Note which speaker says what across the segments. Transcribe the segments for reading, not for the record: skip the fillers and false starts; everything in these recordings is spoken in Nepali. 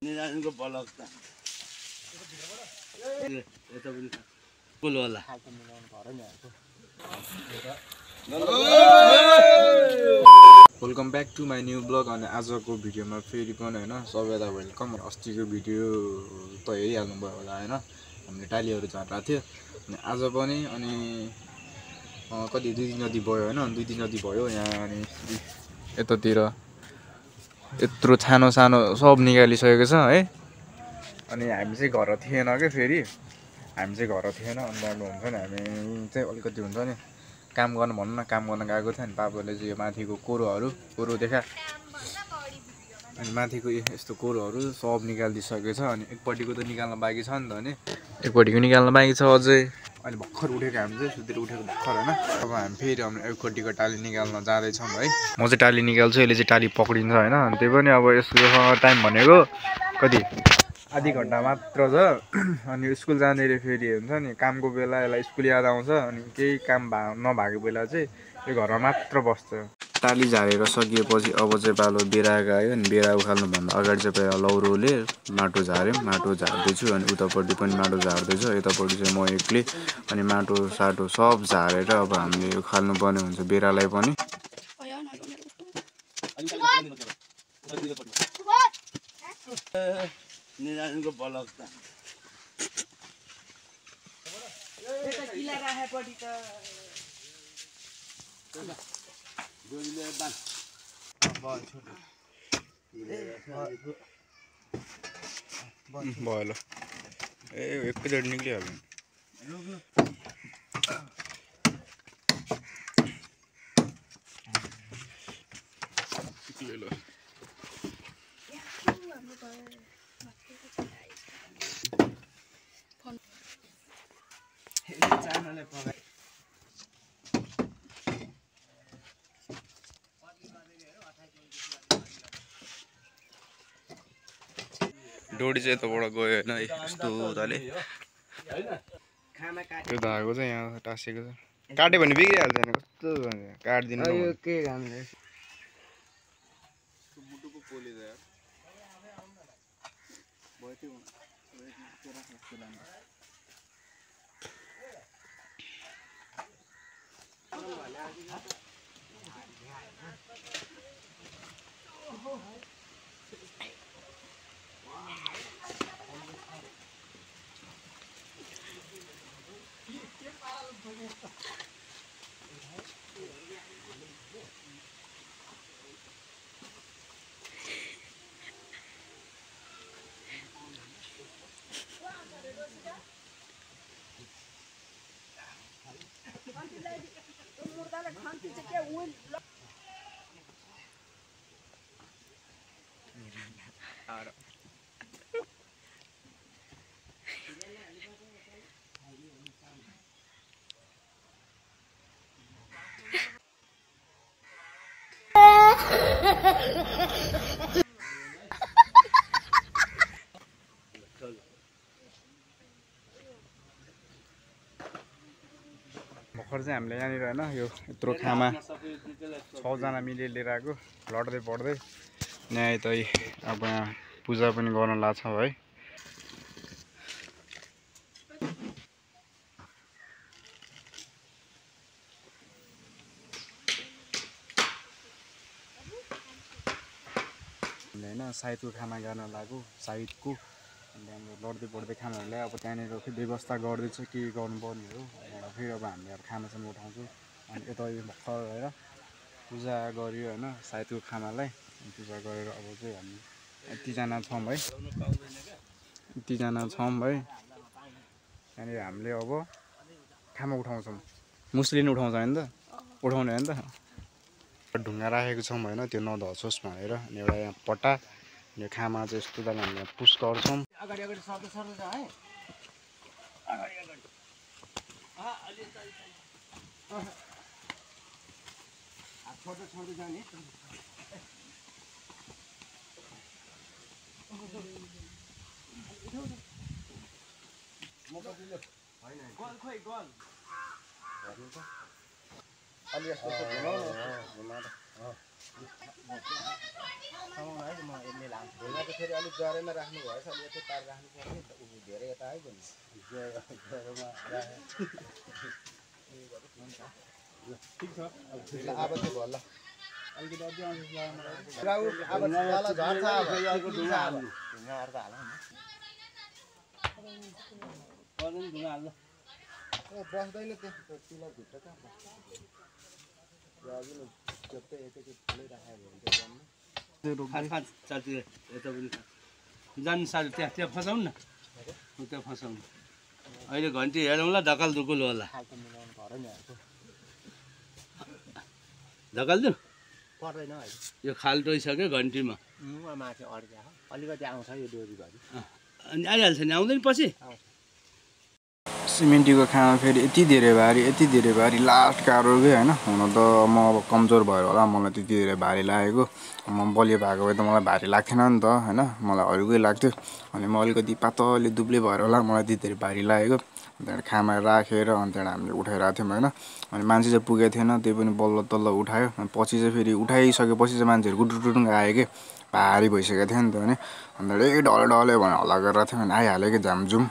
Speaker 1: निराजनको ब्लग त यता पनि कुल होला
Speaker 2: welcome back to my new blog. अनि आजको भिडियोमा फेरि पनि होइन सबैलाई वेलकम। अस्तिको भिडियो त हेरिहाल्नु भयो होला होइन, हामीले टालीहरू झारेको थियो। अनि आज पनि अनि कति 2 दिन जति भयो होइन, 2 दिन जति भयो यहाँ। अनि यतातिर यत्रो सानो सानो सब निकालिसकेको छ है। अनि हामी चाहिँ घर थिएन क्या, फेरि हामी चाहिँ घर थिएन। अन्त हुन्छ नि हामी चाहिँ अलिकति हुन्छ नि काम गर्न भनौँ न, काम गर्न गएको थियो। अनि पापाले चाहिँ यो माथिको कोरो देखा, अनि माथिको यस्तो कोरोहरू सब निकालिदिइसकेको छ। अनि एकपट्टिको त निकाल्न बाँकी छ नि त, अनि एकपट्टिको निकाल्न बाँकी छ अझै। अहिले भर्खर उठेको हामी चाहिँ, सुतेर उठेको भर्खर होइन। अब हामी फेरि एकपट्टिको टाली निकाल्न जाँदैछौँ है। म चाहिँ टाली निकाल्छु, यसले चाहिँ टाली पक्रिन्छ होइन। अनि त्यही पनि अब यसको टाइम भनेको कति आधी घन्टा मात्र छ। अनि स्कुल जाँदाखेरि फेरि हुन्छ नि कामको बेला यसलाई स्कुल याद आउँछ। अनि केही काम नभएको बेला चाहिँ यो घरमा मात्र बस्छ। टाली झारेर सकिएपछि अब चाहिँ पालो बेरा गयो। अनि बेरा उखाल्नुभन्दा अगाडि चाहिँ पहिला लौरोले माटो झार्यौँ, माटो झार्दैछु। अनि उतापट्टि पनि माटो झार्दैछु, यतापट्टि चाहिँ म एक्लै। अनि माटो साटो सब झारेर अब हामीले उखाल्नु पर्ने हुन्छ बेरालाई पनि।
Speaker 1: निराजनको ब्लग त
Speaker 2: भयो ल, एकैचोटि निक्लिहाल्नु। डोरी चाहिँ यताबाट गयो होइन, यस्तो उताले यो धागो चाहिँ यहाँ टाँसेको छ। काट्यो भने बिग्रिहाल्छ नि, कस्तो काटिदिनु के काम मुटुको पोले यार। भर्खर चाहिँ हामीले यहाँनिर होइन यो यत्रो खामा 6 जना मिलेर लिएर आएको, लड्दै पढ्दै यहाँ त अब यहाँ पूजा पनि गर्न लाग्छौँ है। होइन साइदको खाना गर्न लाग्यो, साइदको अन्त हाम्रो लड्दै पढ्दै खानाहरूलाई अब त्यहाँनिर फेरि व्यवस्था गर्दैछ के गर्नुपर्ने हो। फेरि अब हामीले अब खानासम्म उठाउँछौँ। अनि यता भर्खर होइन पूजा गऱ्यो होइन साइदको खानालाई। पूजा गरेर अब चाहिँ हामी यतिजना छौँ है, यतिजना छौँ है। त्यहाँनिर हामीले अब खाना उठाउँछौँ, मुस्लिम उठाउँछ होइन त, उठाउने होइन त। ढुङ्गा राखेको छौँ होइन, त्यो नधसोस् भनेर। अनि एउटा यहाँ पट्टा, यो खामा चाहिँ यस्तो बेला हामीले पुस गर्छौँ।
Speaker 1: अगाडि अगाडि सर्दै सर्दै छ है, अगाडि अगाडि छोड्दै छोड्दै जाने। गोल खोइ गोल अलि यस्तो घुमाउनु घुमाएर म यसले लाग्छ। ढुङ्गा त फेरि अलिक जरेमा राख्नु भएछ अलि यतो तार राख्नु पर्ने त ऊ धेरै यता है बन्नु जरोमा राखे ठिक छ अब चाहिँ भयो ल अलिकति अझै अंश लगाउनु अब तल झर्छ अब ढुङ्गा अर्को हाल पर्दैन ढुङ्गा हाल्नु बस्दैन त्यो तिला भित्र कहाँ बस्छ जस्तै एकैचोटि ठुलै राखेको हुन्छ
Speaker 3: जानु साह्रो त्यहाँ फसाउनु न त्यहाँ फसाउनु अहिले घन्टी हेरौँ ल धकाल दुकुल होला धकाल दिउँ
Speaker 1: पर्दैन अहिले
Speaker 3: यो खाल टोइसक्यो घन्टीमा
Speaker 1: माथि अड्क्या अलिकति आउँछ यो डोरी घरि
Speaker 3: अनि आइहाल्छ नि आउँदैन पछि
Speaker 2: सिमेन्टीको खाना फेरि यति धेरै भारी लास्ट गाह्रो कि होइन हुन त म अब कमजोर भएर होला मलाई त्यति धेरै भारी लागेको म बलियो भएको भए त मलाई भारी लाग्थेन नि त होइन मलाई हल्कै लाग्थ्यो अनि म अलिकति पातले दुब्ले भएर होला मलाई त्यति धेरै भारी लागेको त्यहाँबाट खामा राखेर अनि त्यहाँबाट हामीले उठाइरहेको थियौँ होइन अनि मान्छे चाहिँ पुगेको थिएन त्यही पनि बल्ल तल्ल उठायो अनि पछि चाहिँ फेरि उठाइसकेपछि चाहिँ मान्छेहरू गुटुटुटुङ आयो कि भारी भइसकेको थियो नि त अनि त्यहाँबाट डल्यो भने हल्ला गरेर थियो अनि आइहाल्यो कि झामझुम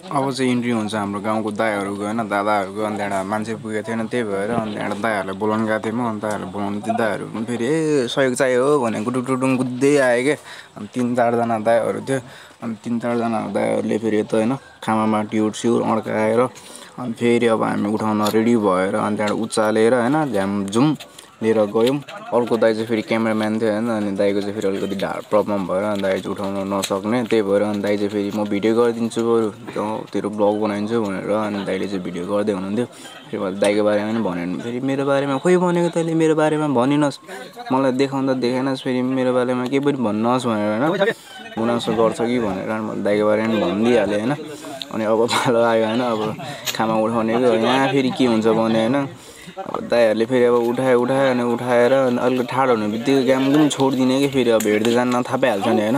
Speaker 2: अब चाहिँ इन्ट्री हुन्छ हाम्रो गाउँको दाइहरूको होइन दादाहरूको अनि त्यहाँबाट मान्छे पुगेको थिएन त्यही भएर अनि त्यहाँबाट दाइहरूलाई बोलाउनु गएको थिएँ म अनि दाइहरूलाई बोलाउनु त्यो दाइहरू पनि फेरि सहयोग चाहियो हो भने गुटुटुटुङ कुद्दै आयो क्या अनि 3-4जना दाइहरू थियो अनि 3-4जना दाइहरूले फेरि यता होइन खामामा टिउट सिउर अड्काएर अनि फेरि अब हामी उठाउन रेडी भएर अनि त्यहाँबाट उचालेर होइन झ्यामझुम लिएर गयौँ अर्को दाइ चाहिँ फेरि क्यामेराम्यान थियो होइन अनि दाइको चाहिँ फेरि अलिकति प्रब्लम भयो अनि दाइ चाहिँ उठाउन नसक्ने त्यही भएर अनि दाइ चाहिँ फेरि म भिडियो गरिदिन्छु बरु तेरो ब्लग बनाइदिन्छु भनेर अनि दाइले चाहिँ भिडियो गर्दै हुनुहुन्थ्यो फेरि मैले दाइको बारेमा पनि भनेँ फेरि मेरो बारेमा खोइ भनेको तैँले मेरो बारेमा भनिनस् मलाई देखाउँदा देखाएनस् फेरि मेरो बारेमा केही पनि भन्नुहोस् भनेर होइन गुनासो गर्छ कि भनेर मैले दाइको बारेमा पनि भनिदिइहालेँ होइन अनि अब पालो आयो होइन अब खामा उठाउनेको यहाँ फेरि के हुन्छ भने होइन अब दाइहरूले फेरि अब उठायो अनि उठाएर अनि अलिकति ठाडो हुने बित्तिकै ग्यामगुम छोडिदिने कि फेरि अब भेट्दै जान्न थाहा पाइहाल्छ नि होइन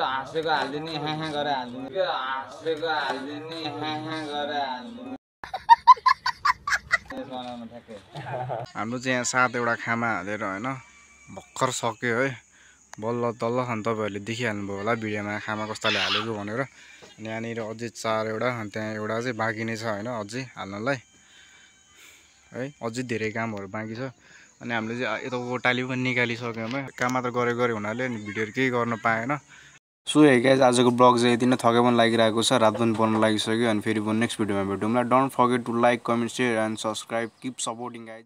Speaker 4: हाँसेको हालिदिने हाँ गरेर हालिदिने हाँसेको हालिदिने हाँ गरेर हालिदिने
Speaker 2: हाम्रो चाहिँ यहाँ 7वटा खामा हालेर होइन भर्खर सक्यो है बल्ल तल्ल अनि तपाईँहरूले देखिहाल्नुभयो होला भिडियोमा खामा कस्ताले हालेको भनेर अनि यहाँनिर अझै 4वटा अनि त्यहाँ एउटा चाहिँ बाँकी नै छ होइन अझै हाल्नलाई है अझै धेरै कामहरू बाँकी छ अनि हामीले चाहिँ यताको टाली पनि निकालिसक्यौँ है काम मात्र गरे हुनाले अनि भिडियोहरू केही गर्न पाएन सो हे गाइज आजको ब्लग चाहिँ यति नै थकै पनि लागिरहेको छ रात पनि पर्न लागिसक्यो अनि फेरि नेक्स्ट भिडियोमा भेटौँला don't forget to like comment share and subscribe keep supporting guys